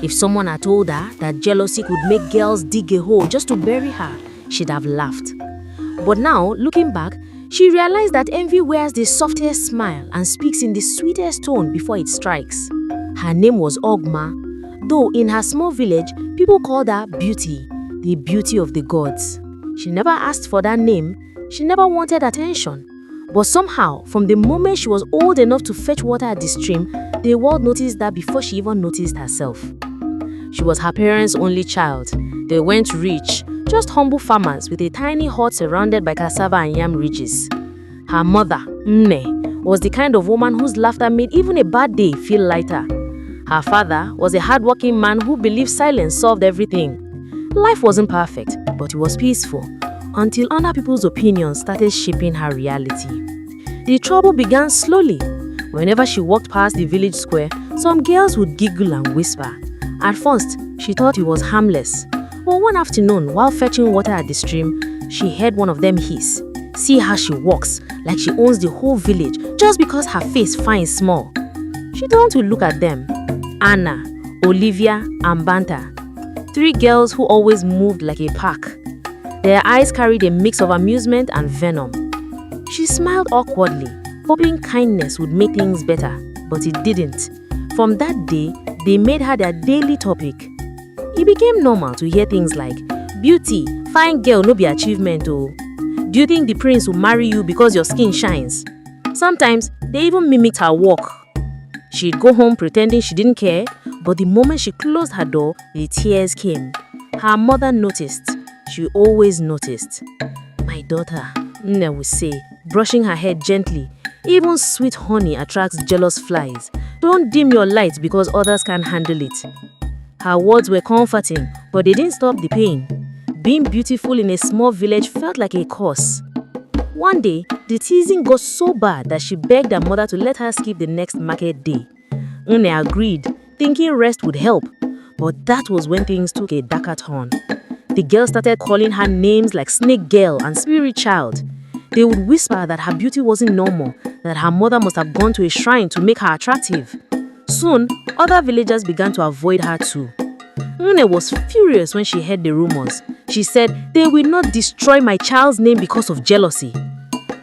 If someone had told her that jealousy could make girls dig a hole just to bury her, she'd have laughed. But now, looking back, she realized that envy wears the softest smile and speaks in the sweetest tone before it strikes. Her name was Ogma, though in her small village, people called her Beauty, the beauty of the gods. She never asked for that name, she never wanted attention. But somehow, from the moment she was old enough to fetch water at the stream, the world noticed that before she even noticed herself. She was her parents' only child. They weren't rich, just humble farmers with a tiny hut surrounded by cassava and yam ridges. Her mother, Nne, was the kind of woman whose laughter made even a bad day feel lighter. Her father was a hardworking man who believed silence solved everything. Life wasn't perfect, but it was peaceful, until other people's opinions started shaping her reality. The trouble began slowly. Whenever she walked past the village square, some girls would giggle and whisper. At first, she thought it was harmless. But one afternoon, while fetching water at the stream, she heard one of them hiss. See how she walks, like she owns the whole village, just because her face fine small. She turned to look at them. Anna, Olivia, and Banta. 3 girls who always moved like a pack. Their eyes carried a mix of amusement and venom. She smiled awkwardly, hoping kindness would make things better, but it didn't. From that day, they made her their daily topic. It became normal to hear things like, "Beauty, fine girl no be achievement oh. Do you think the prince will marry you because your skin shines?" Sometimes, they even mimicked her walk. She'd go home pretending she didn't care, but the moment she closed her door, the tears came. Her mother noticed. She always noticed. "My daughter," Nne would say, brushing her head gently. "Even sweet honey attracts jealous flies. Don't dim your light because others can't handle it." Her words were comforting, but they didn't stop the pain. Being beautiful in a small village felt like a curse. One day, the teasing got so bad that she begged her mother to let her skip the next market day. Nne agreed, thinking rest would help. But that was when things took a darker turn. The girls started calling her names like Snake Girl and Spirit Child. They would whisper that her beauty wasn't normal, that her mother must have gone to a shrine to make her attractive. Soon, other villagers began to avoid her too. Nne was furious when she heard the rumors. She said, "They will not destroy my child's name because of jealousy."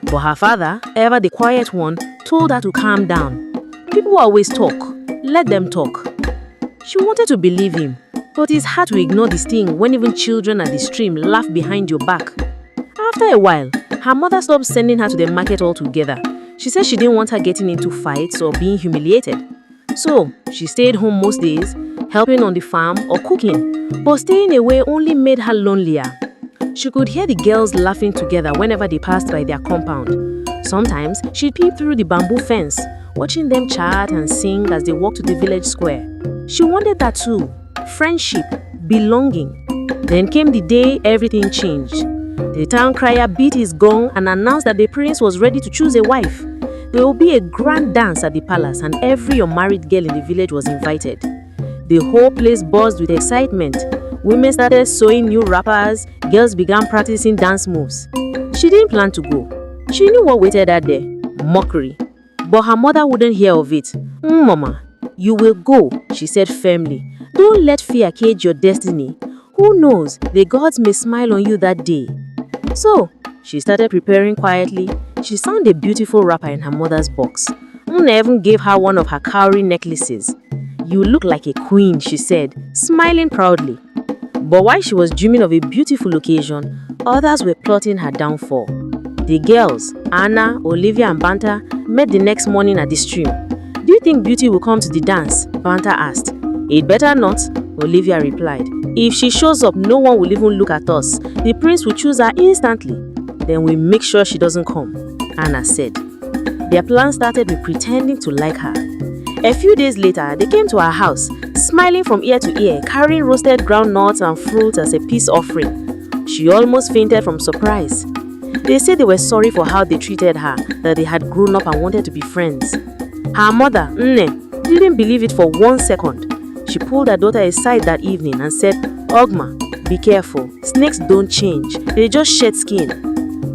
But her father, ever the quiet one, told her to calm down. People always talk. Let them talk. She wanted to believe him, but it's hard to ignore the sting when even children at the stream laugh behind your back. After a while, her mother stopped sending her to the market altogether. She said she didn't want her getting into fights or being humiliated. So, she stayed home most days, helping on the farm or cooking, but staying away only made her lonelier. She could hear the girls laughing together whenever they passed by their compound. Sometimes, she'd peep through the bamboo fence, watching them chat and sing as they walked to the village square. She wanted that too, friendship, belonging. Then came the day everything changed. The town crier beat his gong and announced that the prince was ready to choose a wife. There will be a grand dance at the palace and every unmarried girl in the village was invited. The whole place buzzed with excitement. Women started sewing new wrappers, girls began practicing dance moves. She didn't plan to go. She knew what waited her there, mockery. But her mother wouldn't hear of it. "Mama, you will go," she said firmly. "Don't let fear cage your destiny. Who knows, the gods may smile on you that day." So, she started preparing quietly. She found a beautiful wrapper in her mother's box. Nne even gave her one of her cowrie necklaces. "You look like a queen," she said, smiling proudly. But while she was dreaming of a beautiful occasion, others were plotting her downfall. The girls, Anna, Olivia, and Banta, met the next morning at the stream. "Do you think Beauty will come to the dance?" Banta asked. "It better not," Olivia replied. "If she shows up, no one will even look at us. The prince will choose her instantly. Then we'll make sure she doesn't come," Anna said. Their plan started with pretending to like her. A few days later, they came to her house, smiling from ear to ear, carrying roasted groundnuts and fruit as a peace offering. She almost fainted from surprise. They said they were sorry for how they treated her, that they had grown up and wanted to be friends. Her mother, Nne, didn't believe it for 1 second. She pulled her daughter aside that evening and said, "Ogma, be careful. Snakes don't change. They just shed skin."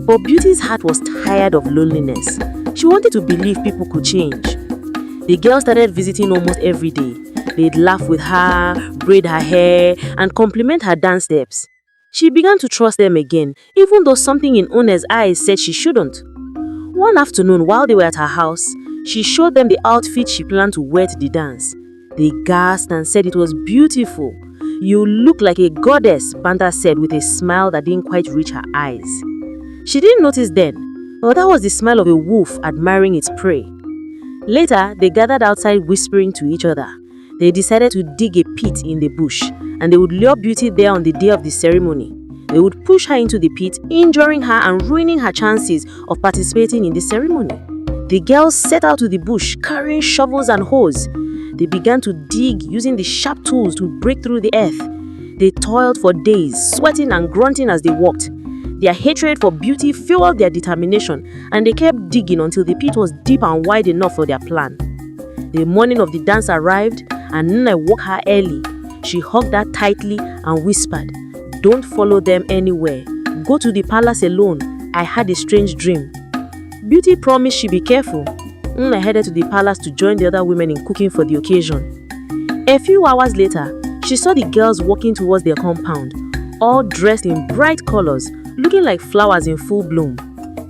But Beauty's heart was tired of loneliness. She wanted to believe people could change. The girl started visiting almost every day. They'd laugh with her, braid her hair, and compliment her dance steps. She began to trust them again, even though something in Une's eyes said she shouldn't. One afternoon, while they were at her house, she showed them the outfit she planned to wear to the dance. They gasped and said it was beautiful. "You look like a goddess," Banta said with a smile that didn't quite reach her eyes. She didn't notice then, but that was the smile of a wolf admiring its prey. Later, they gathered outside whispering to each other. They decided to dig a pit in the bush, and they would lure Beauty there on the day of the ceremony. They would push her into the pit, injuring her and ruining her chances of participating in the ceremony. The girls set out to the bush, carrying shovels and hoes. They began to dig using the sharp tools to break through the earth. They toiled for days, sweating and grunting as they walked. Their hatred for Beauty fueled their determination, and they kept digging until the pit was deep and wide enough for their plan. The morning of the dance arrived, and Nne woke her early. She hugged her tightly and whispered, "Don't follow them anywhere. Go to the palace alone. I had a strange dream." Beauty promised she'd be careful. Nne headed to the palace to join the other women in cooking for the occasion. A few hours later, she saw the girls walking towards their compound, all dressed in bright colors, looking like flowers in full bloom.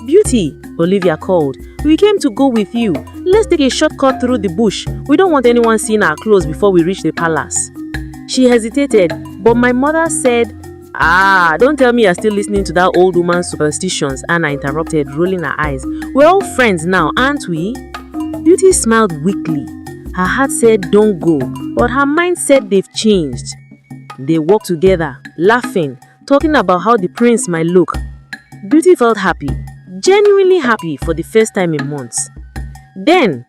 "Beauty," Olivia called, "we came to go with you. Let's take a shortcut through the bush. We don't want anyone seeing our clothes before we reach the palace." She hesitated, but my mother said, "Don't tell me you're still listening to that old woman's superstitions," Anna interrupted, rolling her eyes. "We're all friends now, aren't we?" Beauty smiled weakly. Her heart said, "Don't go," but her mind said they've changed. They walked together, laughing, talking about how the prince might look. Beauty felt happy, genuinely happy for the first time in months. Then,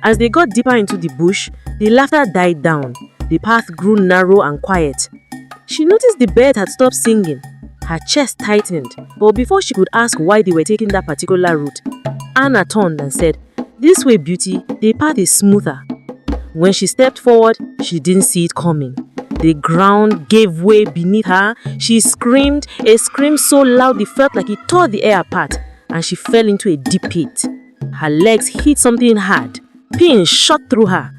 as they got deeper into the bush, the laughter died down. The path grew narrow and quiet. She noticed the bird had stopped singing. Her chest tightened, but before she could ask why they were taking that particular route, Anna turned and said, "This way, Beauty, the path is smoother." When she stepped forward, she didn't see it coming. The ground gave way beneath her. She screamed, a scream so loud it felt like it tore the air apart, and she fell into a deep pit. Her legs hit something hard. Pins shot through her.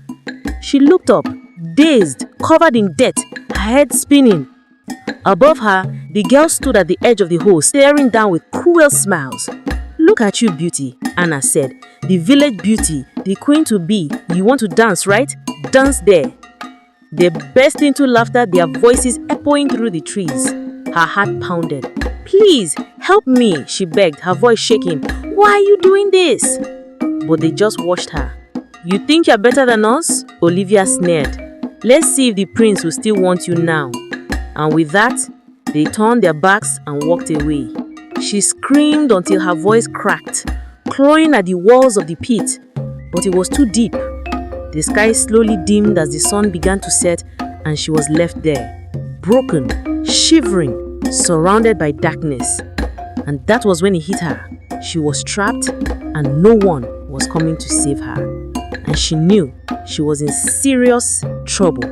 She looked up, dazed, covered in dirt, her head spinning. Above her, the girl stood at the edge of the hole, staring down with cruel smiles. "Look at you, Beauty," Anna said. "The village beauty, the queen-to-be. You want to dance, right? Dance there." They burst into laughter, their voices echoing through the trees. Her heart pounded. "Please, help me," she begged, her voice shaking. "Why are you doing this?" But they just watched her. "You think you're better than us?" Olivia sneered. "Let's see if the prince will still want you now." And with that, they turned their backs and walked away. She screamed until her voice cracked, clawing at the walls of the pit, but it was too deep. The sky slowly dimmed as the sun began to set, and she was left there, broken, shivering, surrounded by darkness. And that was when it hit her. She was trapped, and no one was coming to save her. And she knew she was in serious trouble.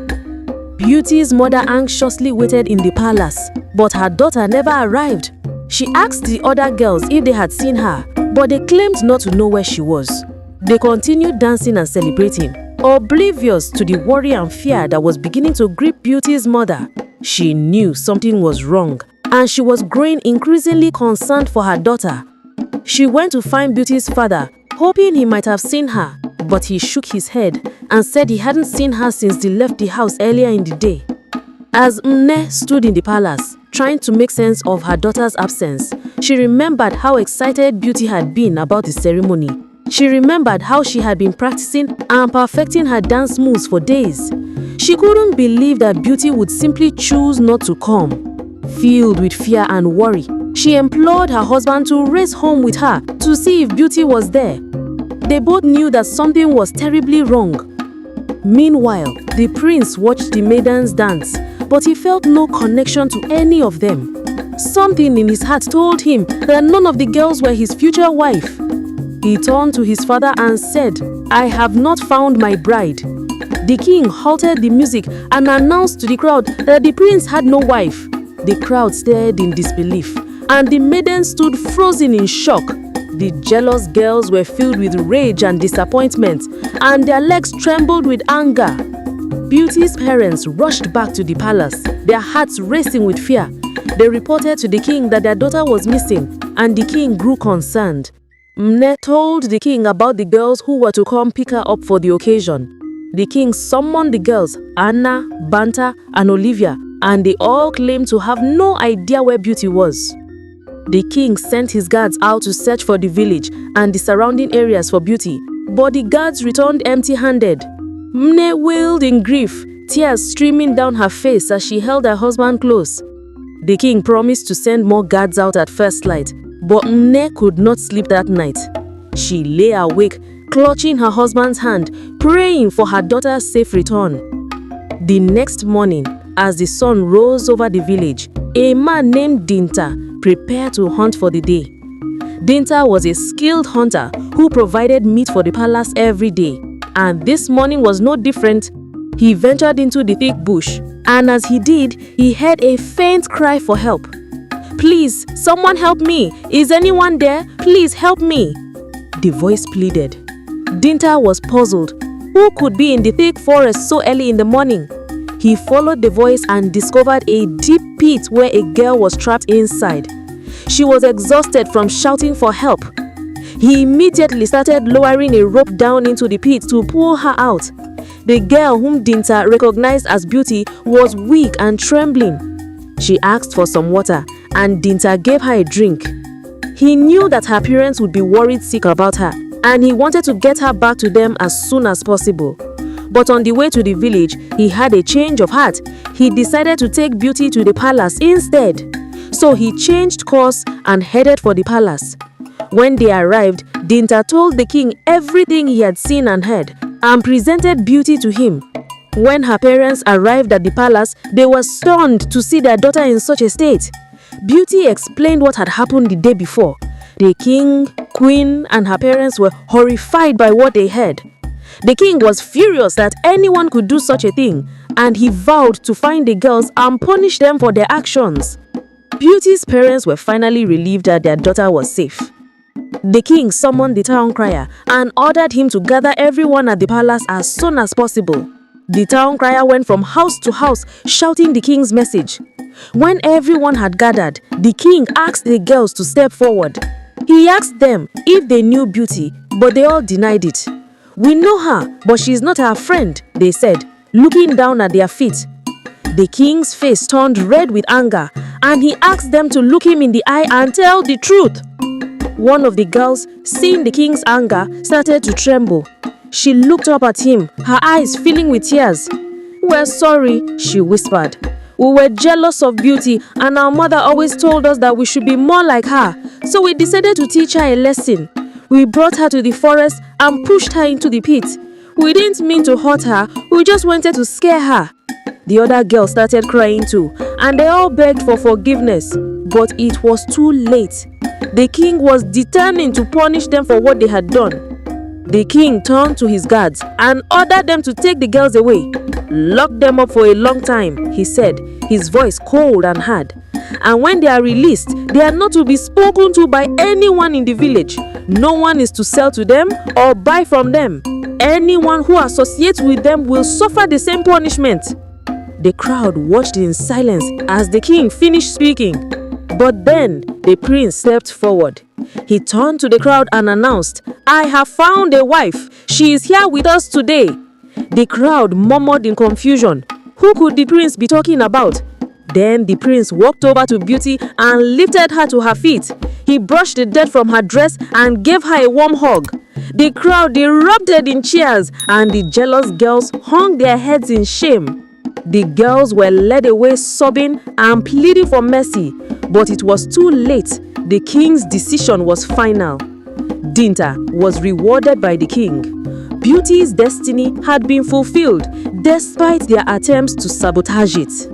Beauty's mother anxiously waited in the palace, but her daughter never arrived. She asked the other girls if they had seen her, but they claimed not to know where she was. They continued dancing and celebrating, oblivious to the worry and fear that was beginning to grip Beauty's mother. She knew something was wrong, and she was growing increasingly concerned for her daughter. She went to find Beauty's father, hoping he might have seen her, but he shook his head and said he hadn't seen her since they left the house earlier in the day. As Nne stood in the palace, trying to make sense of her daughter's absence, she remembered how excited Beauty had been about the ceremony. She remembered how she had been practicing and perfecting her dance moves for days. She couldn't believe that Beauty would simply choose not to come. Filled with fear and worry, she implored her husband to race home with her to see if Beauty was there. They both knew that something was terribly wrong. Meanwhile, the prince watched the maidens dance, but he felt no connection to any of them. Something in his heart told him that none of the girls were his future wife. He turned to his father and said, "I have not found my bride." The king halted the music and announced to the crowd that the prince had no wife. The crowd stared in disbelief, and the maidens stood frozen in shock. The jealous girls were filled with rage and disappointment, and their legs trembled with anger. Beauty's parents rushed back to the palace, their hearts racing with fear. They reported to the king that their daughter was missing, and the king grew concerned. Mne told the king about the girls who were to come pick her up for the occasion. The king summoned the girls, Anna, Banta, and Olivia, and they all claimed to have no idea where Beauty was. The king sent his guards out to search for the village and the surrounding areas for Beauty, but the guards returned empty-handed. Mne wailed in grief, tears streaming down her face as she held her husband close. The king promised to send more guards out at first light, but Mne could not sleep that night. She lay awake, clutching her husband's hand, praying for her daughter's safe return. The next morning, as the sun rose over the village, a man named Dinta prepared to hunt for the day. Dinta was a skilled hunter who provided meat for the palace every day, and this morning was no different. He ventured into the thick bush, and as he did, he heard a faint cry for help. "Please, someone help me! Is anyone there? Please help me!" The voice pleaded. Dinta was puzzled. Who could be in the thick forest so early in the morning? He followed the voice and discovered a deep pit where a girl was trapped inside. She was exhausted from shouting for help. He immediately started lowering a rope down into the pit to pull her out. The girl, whom Dinta recognized as Beauty, was weak and trembling. She asked for some water, and Dinta gave her a drink. He knew that her parents would be worried sick about her, and he wanted to get her back to them as soon as possible. But on the way to the village, he had a change of heart. He decided to take Beauty to the palace instead. So he changed course and headed for the palace. When they arrived, Dinta told the king everything he had seen and heard, and presented Beauty to him. When her parents arrived at the palace, they were stunned to see their daughter in such a state. Beauty explained what had happened the day before. The king, queen, and her parents were horrified by what they heard. The king was furious that anyone could do such a thing, and he vowed to find the girls and punish them for their actions. Beauty's parents were finally relieved that their daughter was safe. The king summoned the town crier and ordered him to gather everyone at the palace as soon as possible. The town crier went from house to house shouting the king's message. When everyone had gathered, the king asked the girls to step forward. He asked them if they knew Beauty, but they all denied it. "We know her, but she is not our friend," they said, looking down at their feet. The king's face turned red with anger, and he asked them to look him in the eye and tell the truth. One of the girls, seeing the king's anger, started to tremble. She looked up at him, her eyes filling with tears. "We're sorry," she whispered. "We were jealous of Beauty, and our mother always told us that we should be more like her, so we decided to teach her a lesson. We brought her to the forest and pushed her into the pit. We didn't mean to hurt her, we just wanted to scare her." The other girls started crying too, and they all begged for forgiveness, but it was too late. The king was determined to punish them for what they had done. The king turned to his guards and ordered them to take the girls away. "Lock them up for a long time," he said, his voice cold and hard. "And when they are released, they are not to be spoken to by anyone in the village. No one is to sell to them or buy from them. Anyone who associates with them will suffer the same punishment." The crowd watched in silence as the king finished speaking. But then the prince stepped forward. He turned to the crowd and announced, "I have found a wife. She is here with us today." The crowd murmured in confusion. Who could the prince be talking about? Then the prince walked over to Beauty and lifted her to her feet. He brushed the dirt from her dress and gave her a warm hug. The crowd erupted in cheers, and the jealous girls hung their heads in shame. The girls were led away sobbing and pleading for mercy, but it was too late. The king's decision was final. Dinta was rewarded by the king. Beauty's destiny had been fulfilled despite their attempts to sabotage it.